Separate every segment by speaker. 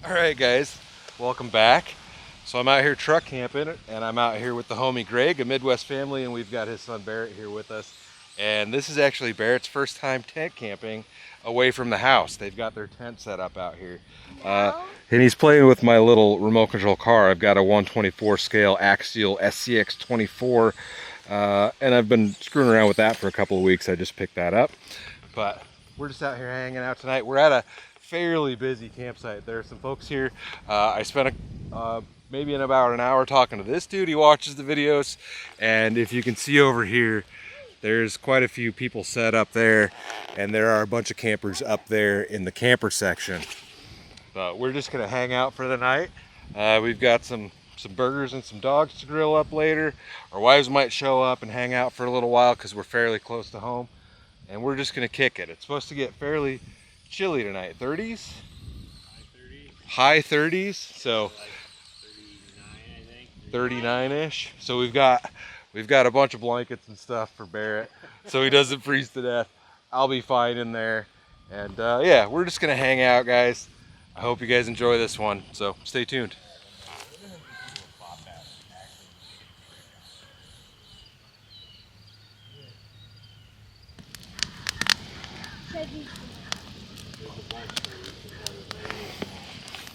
Speaker 1: Alright guys, welcome back. So I'm out here truck camping and I'm out here with the homie Greg, a Midwest family, and we've got his son Barret here with us. And this is actually Barrett's first time tent camping away from the house. They've got their tent set up out here. And he's playing with my little remote control car. I've got a 124 scale Axial SCX 24 and I've been screwing around with that for a couple of weeks. I just picked that up. But we're just out here hanging out tonight. We're at a fairly busy campsite. There are some folks here. I spent maybe in about an hour talking to this dude. He watches the videos, and if you can see over here, there's quite a few people set up there, and there are a bunch of campers up there in the camper section. But we're just gonna hang out for the night. We've got some burgers and some dogs to grill up later. Our wives might show up and hang out for a little while because we're fairly close to home, and we're just gonna kick it. It's supposed to get fairly chilly tonight. 30s? High 30s. So
Speaker 2: like 39, I think.
Speaker 1: 39-ish. So we've got a bunch of blankets and stuff for Barret so he doesn't freeze to death. I'll be fine in there. And yeah, we're just gonna hang out, guys. I hope you guys enjoy this one. So stay tuned.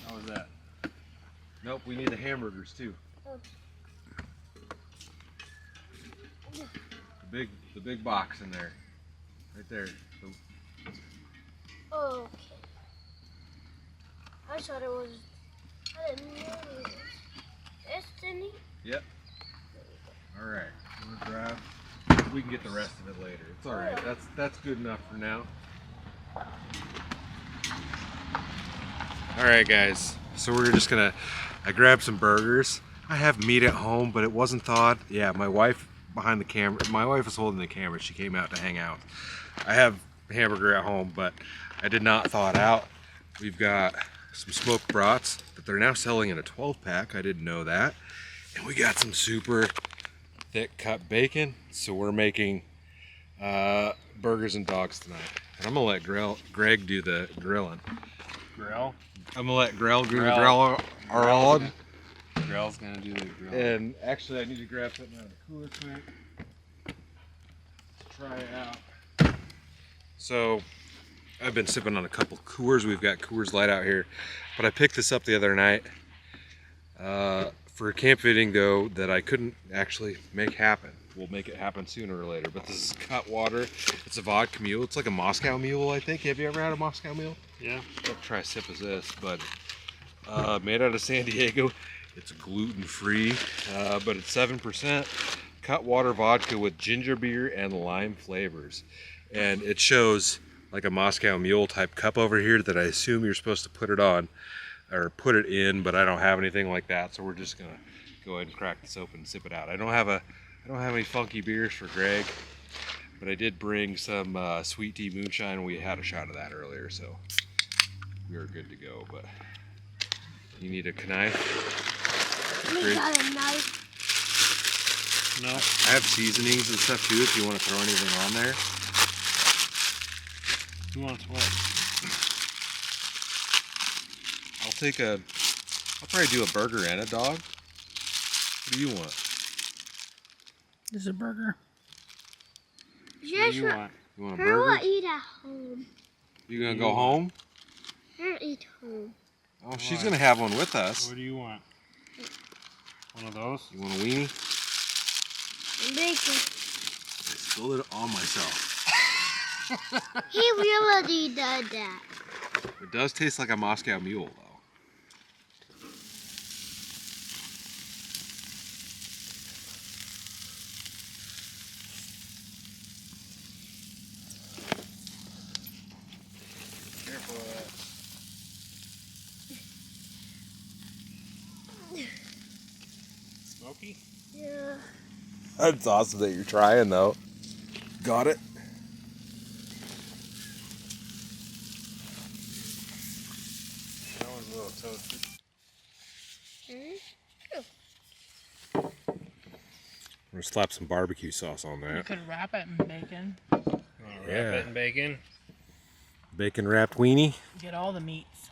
Speaker 1: How was that? Nope, we need the hamburgers too. The big box in there. Right there.
Speaker 3: Oh, okay. I thought it was. I didn't know it was Destiny.
Speaker 1: Yep. Alright. I'm gonna grab. We can get the rest of it later. It's alright. That's good enough for now. Alright guys. So we're just gonna I grabbed some burgers. I have meat at home, but it wasn't thawed. Yeah, my wife behind the camera. My wife was holding the camera. She came out to hang out. I have hamburger at home, but I did not thaw it out. We've got some smoked brats that they're now selling in a 12-pack. I didn't know that. And we got some super thick cut bacon. So we're making burgers and dogs tonight. And I'm gonna let Greg do the grilling.
Speaker 2: Grill?
Speaker 1: I'm gonna let Grell do the grill.
Speaker 2: Grill's gonna do the grill.
Speaker 1: And actually, I need to grab something out of the cooler quick to try it out. So, I've been sipping on a couple Coors. We've got Coors Light out here, but I picked this up the other night for a camp fitting though that I couldn't actually make happen. We'll make it happen sooner or later. But this is Cutwater. It's a vodka mule. It's like a Moscow Mule, I think. Have you ever had a Moscow Mule?
Speaker 2: Yeah.
Speaker 1: I'll try a sip of this, but made out of San Diego. It's gluten-free, but it's 7% Cutwater vodka with ginger beer and lime flavors. And it shows like a Moscow Mule type cup over here that I assume you're supposed to put it on or put it in, but I don't have anything like that, so we're just gonna go ahead and crack this open and sip it out. I don't have any funky beers for Greg, but I did bring some sweet tea moonshine. We had a shot of that earlier, so we are good to go. But you need a knife.
Speaker 3: We got a knife.
Speaker 2: No.
Speaker 1: I have seasonings and stuff too if you want to throw anything on there.
Speaker 2: Who wants what?
Speaker 1: I'll probably do a burger and a dog. What do you want?
Speaker 4: This is a burger.
Speaker 2: What do you want?
Speaker 1: You want a
Speaker 3: Her will
Speaker 1: burger?
Speaker 3: eat at home.
Speaker 1: You gonna go home?
Speaker 3: Her eat home.
Speaker 1: Oh, she's gonna have one with us.
Speaker 2: What do you want? One of those?
Speaker 1: You want a weenie?
Speaker 3: Bacon.
Speaker 1: I spilled it on myself.
Speaker 3: He really did that.
Speaker 1: It does taste like a Moscow Mule, though.
Speaker 2: Careful of that. Smoky?
Speaker 3: Yeah.
Speaker 1: That's awesome that you're trying, though. Got it?
Speaker 2: That one's a little toasted.
Speaker 1: I'm gonna slap some barbecue sauce on
Speaker 4: You
Speaker 1: that.
Speaker 4: could wrap it in bacon.
Speaker 2: Wrap
Speaker 1: Yeah.
Speaker 2: it in bacon.
Speaker 1: Bacon wrapped weenie.
Speaker 4: Get all the meats.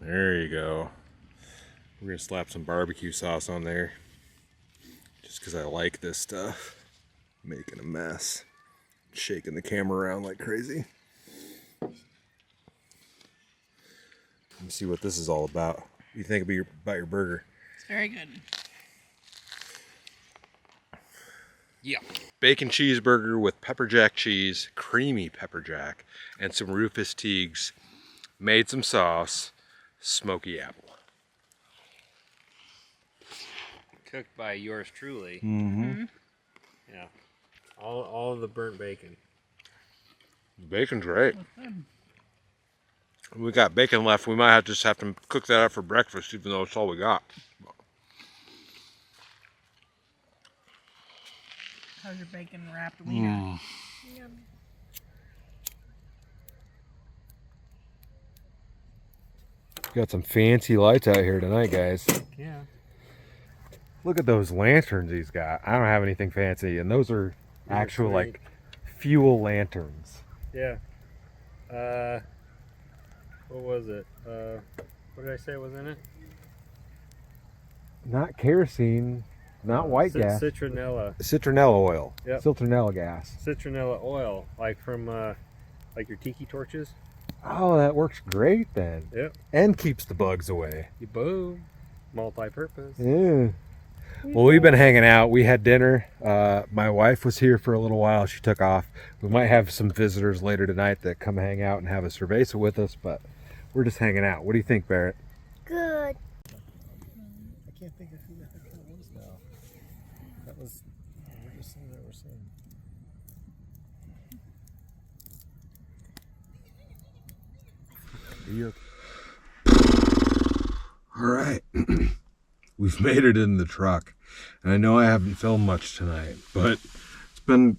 Speaker 1: There you go. We're gonna slap some barbecue sauce on there. Just because I like this stuff. Making a mess. Shaking the camera around like crazy. Let me see what this is all about. What do you think about your burger?
Speaker 4: It's very good.
Speaker 1: Yeah. Bacon cheeseburger with pepper jack cheese, creamy pepper jack, and some Rufus Teagues. Made some sauce, smoky apple.
Speaker 2: Cooked by yours truly.
Speaker 1: Mm-hmm.
Speaker 2: Yeah. All of the burnt bacon.
Speaker 1: Bacon's great. We got bacon left. We might just have to cook that up for breakfast, even though it's all we got.
Speaker 4: How's your bacon wrapped wiener?
Speaker 3: Yum.
Speaker 1: Got some fancy lights out here tonight, guys.
Speaker 2: Yeah.
Speaker 1: Look at those lanterns he's got. I don't have anything fancy, and those are actual like fuel lanterns.
Speaker 2: Yeah. What was it? What did I say was in it?
Speaker 1: Not kerosene, not white gas.
Speaker 2: Citronella.
Speaker 1: Citronella oil.
Speaker 2: Yep.
Speaker 1: Citronella gas.
Speaker 2: Citronella oil, like from like your tiki torches.
Speaker 1: Oh, that works great then.
Speaker 2: Yep.
Speaker 1: And keeps the bugs away.
Speaker 2: You boom. Multi-purpose.
Speaker 1: Yeah. Well, we've been hanging out. We had dinner. My wife was here for a little while. She took off. We might have some visitors later tonight that come hang out and have a cerveza with us, but we're just hanging out. What do you think, Barrett?
Speaker 3: Good.
Speaker 1: I can't think of who the heck that was now. That was the weirdest thing I've ever seen. Are you okay? All right. We've made it in the truck. And I know I haven't filmed much tonight, but it's been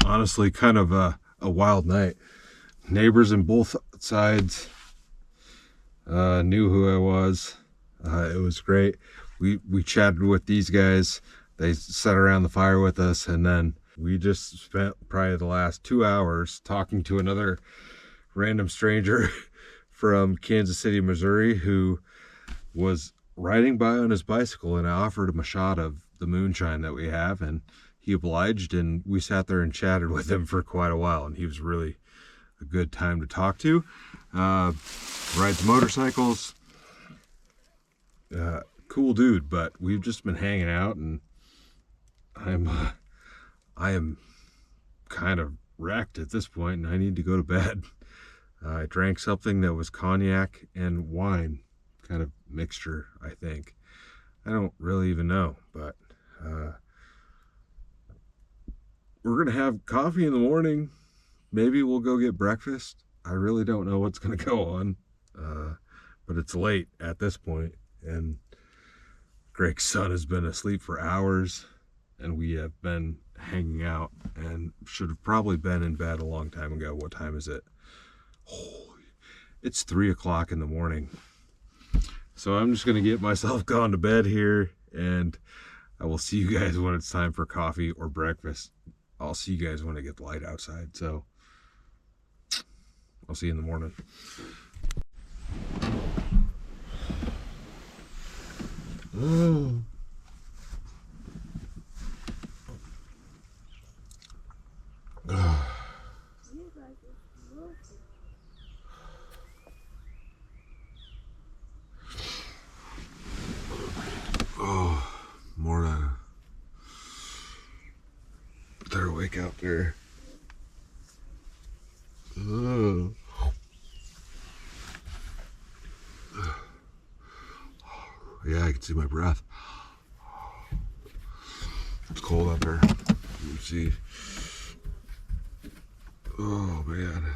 Speaker 1: honestly kind of a wild night. Neighbors on both sides knew who I was. It was great. We chatted with these guys. They sat around the fire with us, and then we just spent probably the last 2 hours talking to another random stranger from Kansas City, Missouri, who was riding by on his bicycle, and I offered him a shot of the moonshine that we have, and he obliged, and we sat there and chatted with him for quite a while, and he was really a good time to talk to. Rides motorcycles, cool dude, but we've just been hanging out, and I am kind of wrecked at this point, and I need to go to bed. I drank something that was cognac and wine kind of mixture, I think. I don't really even know, but we're gonna have coffee in the morning. Maybe we'll go get breakfast. I really don't know what's gonna go on, but it's late at this point, and Greg's son has been asleep for hours, and we have been hanging out and should have probably been in bed a long time ago. What time is it? Holy, it's 3 o'clock in the morning. So I'm just gonna get myself gone to bed here, and I will see you guys when it's time for coffee or breakfast. I'll see you guys when I get the light outside. So I'll see you in the morning. Oh. Oh, more they're awake out there. Oh. Yeah, I can see my breath. It's cold out there. You can see. Oh man.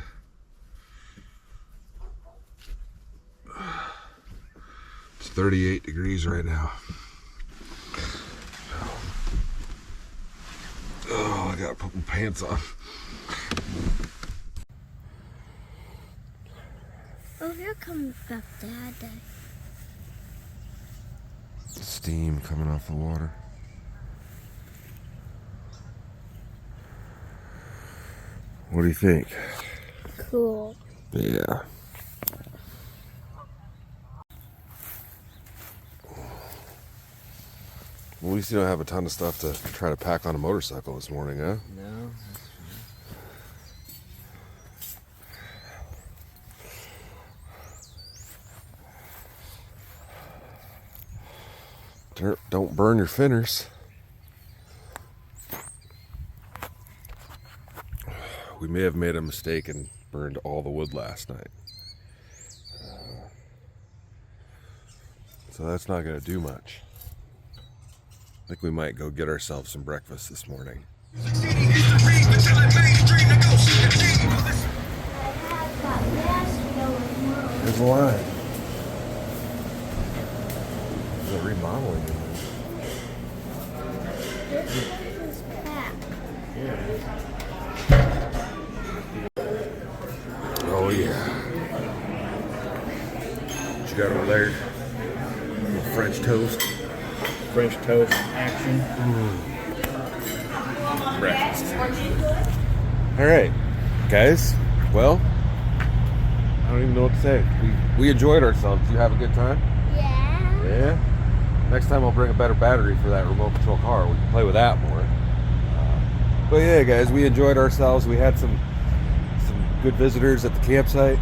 Speaker 1: It's 38 degrees right now. Oh, I gotta put my pants on.
Speaker 3: Oh, here comes the dad.
Speaker 1: Steam coming off the water. What do you think?
Speaker 3: Cool.
Speaker 1: Yeah. At least you don't have a ton of stuff to try to pack on a motorcycle this morning, huh?
Speaker 5: No.
Speaker 1: Don't burn your finners. We may have made a mistake and burned all the wood last night. So that's not going to do much. I think we might go get ourselves some breakfast this morning.
Speaker 3: There's
Speaker 1: There's a line. There's a remodeling in there.
Speaker 3: This place is packed.
Speaker 1: Oh yeah. What you got over there? Little French toast.
Speaker 2: French toast action.
Speaker 1: Breakfast. All right, guys. Well, I don't even know what to say. We enjoyed ourselves. Did you have a good time?
Speaker 3: Yeah.
Speaker 1: Yeah. Next time I'll bring a better battery for that remote control car. We can play with that more. But yeah, guys, we enjoyed ourselves. We had some good visitors at the campsite.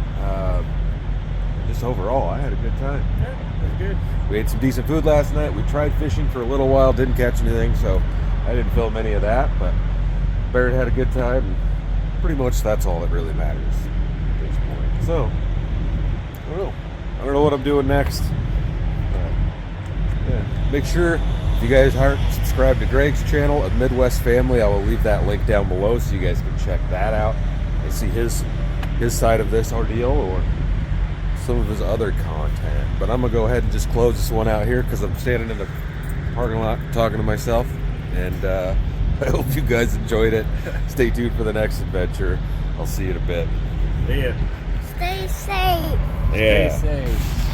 Speaker 1: Just overall, I had a good time.
Speaker 2: Yeah, that's good.
Speaker 1: We ate some decent food last night. We tried fishing for a little while, didn't catch anything, so I didn't film any of that. But Barret had a good time, and pretty much that's all that really matters at this point. So, I don't know what I'm doing next. Yeah. Make sure if you guys aren't subscribed to Greg's channel, A Midwest Family, I will leave that link down below so you guys can check that out and see his side of this ordeal or some of his other content. But I'm gonna go ahead and just close this one out here because I'm standing in the parking lot talking to myself, and I hope you guys enjoyed it. Stay tuned for the next adventure. I'll see you in a bit.
Speaker 2: See ya.
Speaker 3: Stay safe.
Speaker 1: Yeah.
Speaker 5: Stay safe.